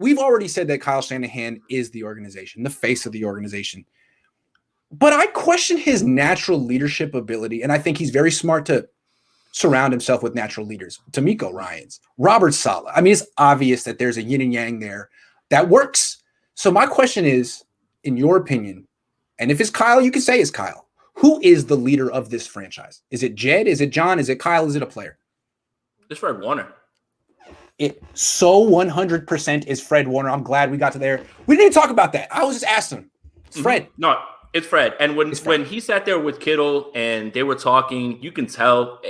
we've already said that Kyle Shanahan is the organization, the face of the organization. But I question his natural leadership ability, and I think he's very smart to surround himself with natural leaders. D'Amico Ryans, Robert Saleh. I mean, it's obvious that there's a yin and yang there that works. So my question is, in your opinion, and if it's Kyle, you can say it's Kyle. Who is the leader of this franchise? Is it Jed? Is it John? Is it Kyle? Is it a player? It's Fred Warner. It so 100% is Fred Warner. I'm glad we got to there. We didn't even talk about that. I was just asking. It's Fred. No, it's Fred. And when he sat there with Kittle and they were talking, you can tell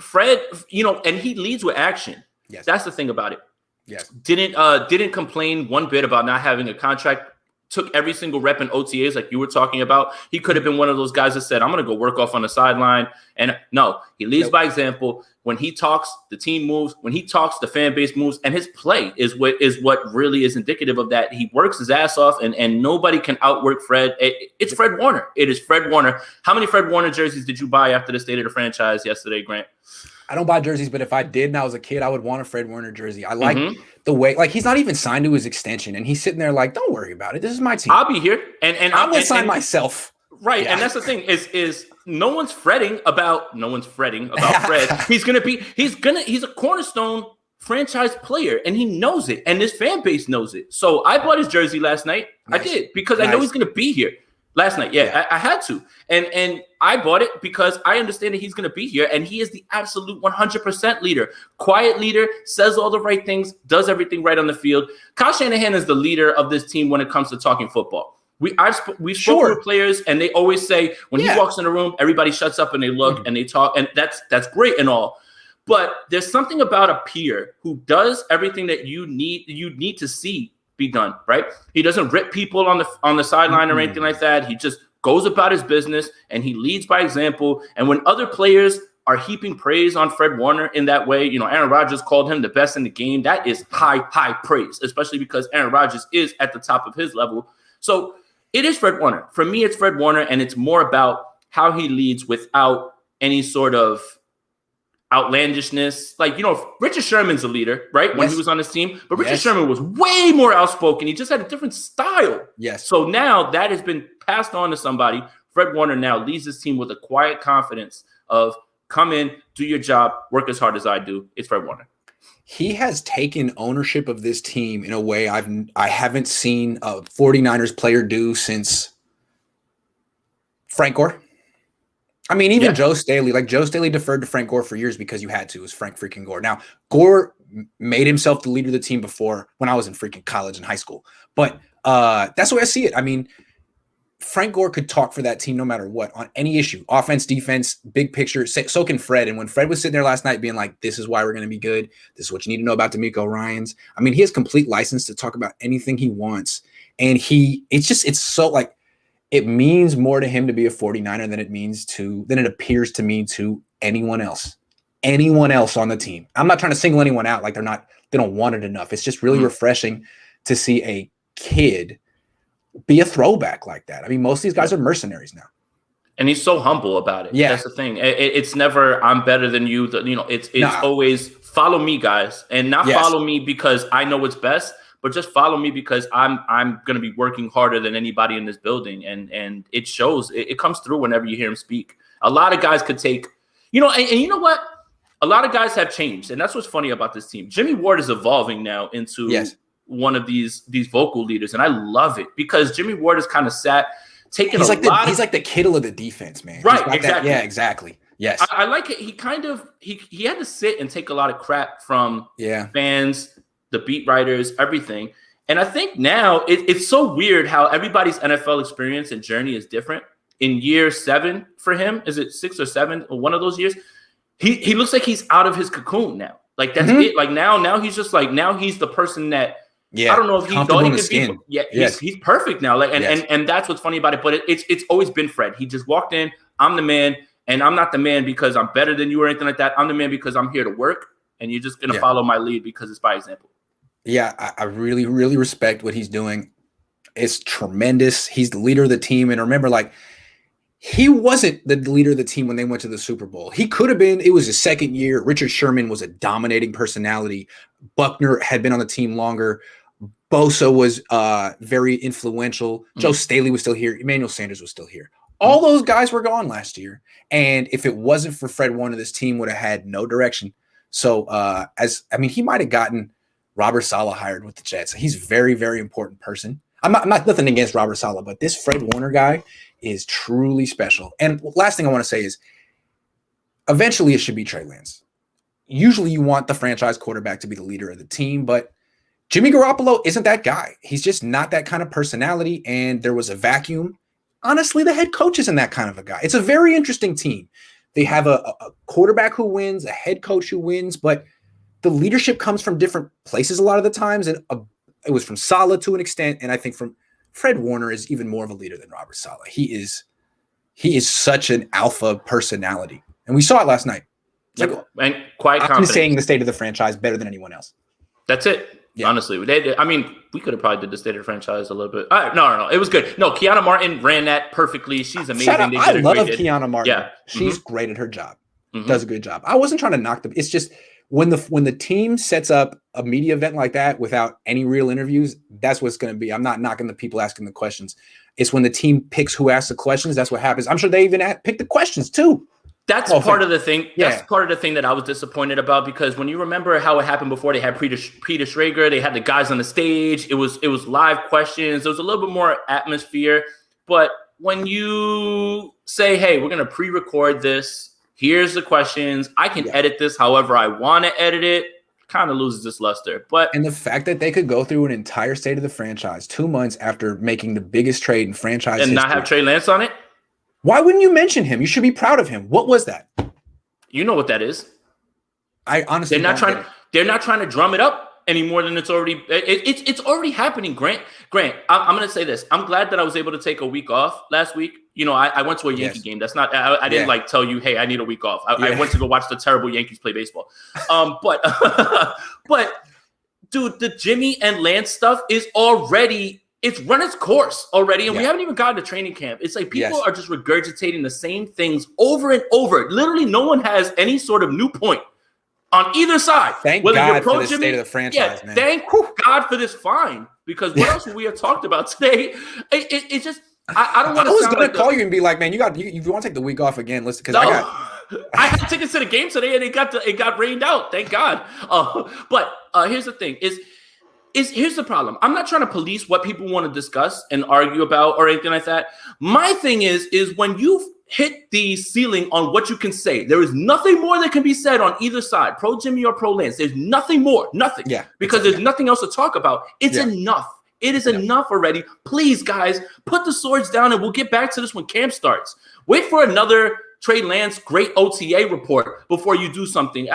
Fred, and he leads with action. Yes. That's the thing about it. Yes. Didn't complain one bit about not having a contract. Took every single rep in OTAs like you were talking about. He could have been one of those guys that said, I'm going to go work off on the sideline. And no, he leads by example. When he talks, the team moves. When he talks, the fan base moves. And his play is what really is indicative of that. He works his ass off, and nobody can outwork Fred. It's Fred Warner. It is Fred Warner. How many Fred Warner jerseys did you buy after the state of the franchise yesterday, Grant? I don't buy jerseys, but if I did and I was a kid, I would want a Fred Warner jersey. I like the way, like, he's not even signed to his extension, and he's sitting there like, don't worry about it. This is my team. I'll be here, and I'm gonna sign myself. Right, yeah. And that's the thing is no one's fretting about Fred. He's a cornerstone franchise player, and he knows it, and this fan base knows it. So I bought his jersey last night. Nice. I did because I know he's gonna be here. Last night, I had to. And I bought it because I understand that he's going to be here, and he is the absolute 100% leader. Quiet leader, says all the right things, does everything right on the field. Kyle Shanahan is the leader of this team when it comes to talking football. We've spoken with players, and they always say when he walks in the room, everybody shuts up and they look and they talk, and that's great and all. But there's something about a peer who does everything that you need to see be done, right? He doesn't rip people on the sideline or anything like that. He just goes about his business, and he leads by example. And when other players are heaping praise on Fred Warner in that way, Aaron Rodgers called him the best in the game. That is high praise, especially because Aaron Rodgers is at the top of his level. So it is Fred Warner. For me, it's Fred Warner, and it's more about how he leads without any sort of outlandishness. Like, Richard Sherman's a leader, right? When he was on his team. But Richard Sherman was way more outspoken. He just had a different style. Yes. So now that has been passed on to somebody. Fred Warner now leads his team with a quiet confidence of come in, do your job, work as hard as I do. It's Fred Warner. He has taken ownership of this team in a way I haven't seen a 49ers player do since Frank Gore. I mean, even Joe Staley, Joe Staley deferred to Frank Gore for years because you had to. It was Frank freaking Gore. Now, Gore made himself the leader of the team before when I was in freaking college and high school. But that's the way I see it. I mean, Frank Gore could talk for that team no matter what on any issue, offense, defense, big picture. So can Fred. And when Fred was sitting there last night being like, this is why we're going to be good. This is what you need to know about D'Amico Ryans. I mean, he has complete license to talk about anything he wants. And it's so like, it means more to him to be a 49er than it appears to mean to anyone else on the team. I'm not trying to single anyone out. Like they don't want it enough. It's just really refreshing to see a kid be a throwback like that. I mean, most of these guys are mercenaries now. And he's so humble about it. Yeah. That's the thing. It's never, I'm better than you. It's always follow me, guys, and not follow me because I know what's best, but just follow me because I'm going to be working harder than anybody in this building. And it shows, it comes through whenever you hear him speak. A lot of guys could take, and you know what? A lot of guys have changed. And that's what's funny about this team. Jimmy Ward is evolving now into one of these vocal leaders. And I love it because Jimmy Ward is kind of taking he's like the Kittle of the defense, man. Right. Exactly. Exactly. Yes. I like it. He kind of, he had to sit and take a lot of crap from fans, the beat writers, everything. And I think now it's so weird how everybody's NFL experience and journey is different. In year 7 for him, is it 6 or 7 or one of those years? He looks like he's out of his cocoon now. Like that's it. Like now he's just like, now he's the person that I don't know if he thought he could be. Yeah, he's perfect now. Like and that's what's funny about it. But it's always been Fred. He just walked in. I'm the man, and I'm not the man because I'm better than you or anything like that. I'm the man because I'm here to work, and you're just gonna follow my lead because it's by example. Yeah, I really, really respect what he's doing. It's tremendous. He's the leader of the team. And remember, like, he wasn't the leader of the team when they went to the Super Bowl. He could have been. It was his second year. Richard Sherman was a dominating personality. Buckner had been on the team longer. Bosa was very influential. Joe Staley was still here. Emmanuel Sanders was still here. All those guys were gone last year. And if it wasn't for Fred Warner, this team would have had no direction. So he might have gotten Robert Saleh hired with the Jets. He's a very, very important person. I'm not nothing against Robert Saleh, but this Fred Warner guy is truly special. And last thing I want to say is eventually it should be Trey Lance. Usually you want the franchise quarterback to be the leader of the team, but Jimmy Garoppolo isn't that guy. He's just not that kind of personality, and there was a vacuum. Honestly, the head coach isn't that kind of a guy. It's a very interesting team. They have a quarterback who wins, a head coach who wins, but the leadership comes from different places a lot of the times, and it was from Saleh to an extent, and I think from Fred Warner is even more of a leader than Robert Saleh. He is such an alpha personality, and we saw it last night. Like, and quite confident. I'm saying the state of the franchise better than anyone else. That's it. Yeah. Honestly, we could have probably did the state of the franchise a little bit. No. It was good. No, Kiana Martin ran that perfectly. She's amazing. I love Kiana Martin. Yeah. She's great at her job. Does a good job. I wasn't trying to knock them. It's just when the team sets up a media event like that without any real interviews, that's what it's going to be. I'm not knocking the people asking the questions. It's when the team picks who asks the questions. That's what happens. I'm sure they even pick the questions too. That's part of the thing. That's part of the thing that I was disappointed about, because when you remember how it happened before, they had Peter Schrager, they had the guys on the stage. It was live questions. There was a little bit more atmosphere. But when you say, hey, we're going to pre-record this, here's the questions, I can edit this however I want to edit it, kind of loses its luster. And the fact that they could go through an entire state of the franchise 2 months after making the biggest trade in franchise and history, not have Trey Lance on it. Why wouldn't you mention him? You should be proud of him. What was that? You know what that is. I honestly they're not trying to drum it up any more than it's already already happening. Grant, I'm going to say this. I'm glad that I was able to take a week off last week. You know, I went to a Yankee game. That's not I didn't tell you, hey, I need a week off. I went to go watch the terrible Yankees play baseball. But dude, the Jimmy and Lance stuff is already it's run its course already, and we haven't even gotten to training camp. It's like people are just regurgitating the same things over and over. Literally, no one has any sort of new point on either side. Thank God for the state of the franchise, man. Thank God for this fine, because what else we have talked about today? It's just I don't want to. I was going to call you and be like, man, you want to take the week off again? Listen, because I had tickets to the game today, and it got rained out. Thank God. But here's the thing: here's the problem. I'm not trying to police what people want to discuss and argue about or anything like that. My thing is when you've hit the ceiling on what you can say, there is nothing more that can be said on either side, pro Jimmy or pro Lance. There's nothing more, nothing. Yeah, because there's nothing else to talk about. It's enough. It is enough already. Please, guys, put the swords down, and we'll get back to this when camp starts. Wait for another Trey Lance great OTA report before you do something.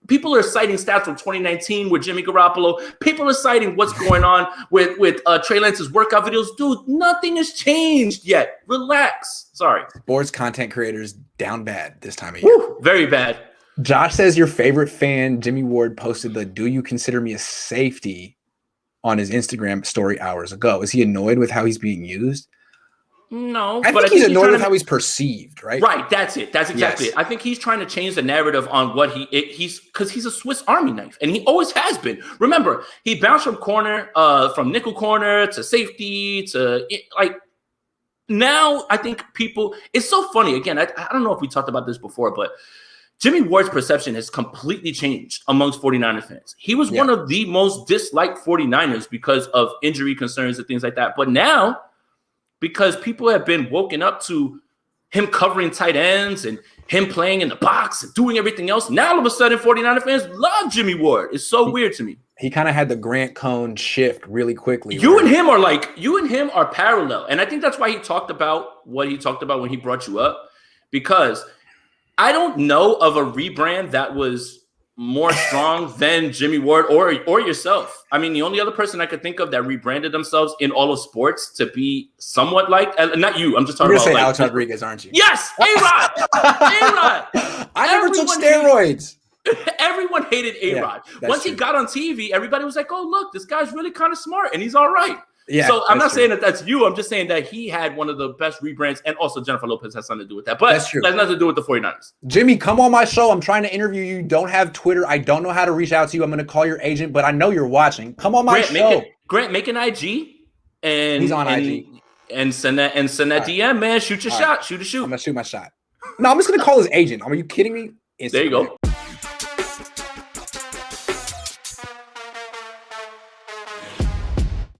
People are citing stats from 2019 with Jimmy Garoppolo. People are citing what's going on with Trey Lance's workout videos. Dude, nothing has changed yet. Relax. Sorry. Sports content creators down bad this time of year. Woo, very bad. Josh says your favorite fan, Jimmy Ward, posted the "Do you consider me a safety?" on his Instagram story hours ago. Is he annoyed with how he's being used? No, I think he's annoyed with how he's perceived, right? Right, that's it. That's exactly it. I think he's trying to change the narrative on what he's because he's a Swiss Army knife, and he always has been. Remember, he bounced from nickel corner to safety to now. I think people. It's so funny. Again, I don't know if we talked about this before, but Jimmy Ward's perception has completely changed amongst 49ers fans. He was one of the most disliked 49ers because of injury concerns and things like that. But now, because people have been woken up to him covering tight ends and him playing in the box and doing everything else, now all of a sudden 49er fans love Jimmy Ward. It's so weird to me. He kind of had the Grant Cohn shift really quickly. You and him are parallel. And I think that's why he talked about what he talked about when he brought you up, because I don't know of a rebrand that was more strong than Jimmy Ward or yourself. I mean, the only other person I could think of that rebranded themselves in all of sports to be somewhat like, not you, I'm just talking about Alex Rodriguez, aren't you? Yes, A-Rod. A-Rod. I never took steroids. Everyone hated A-Rod. Once he got on TV, everybody was like, oh, look, this guy's really kind of smart and he's all right. Yeah. So I'm not saying that that's you. I'm just saying that he had one of the best rebrands, and also Jennifer Lopez has something to do with that. But that's true. That has nothing to do with the 49ers. Jimmy, come on my show. I'm trying to interview you. Don't have Twitter. I don't know how to reach out to you. I'm going to call your agent, but I know you're watching. Come on my show. Grant, make an IG, and he's on IG, and send that DM, man. Shoot your shot. Shoot a shoot. I'm gonna shoot my shot. No, I'm just gonna call his agent. Are you kidding me? There you go.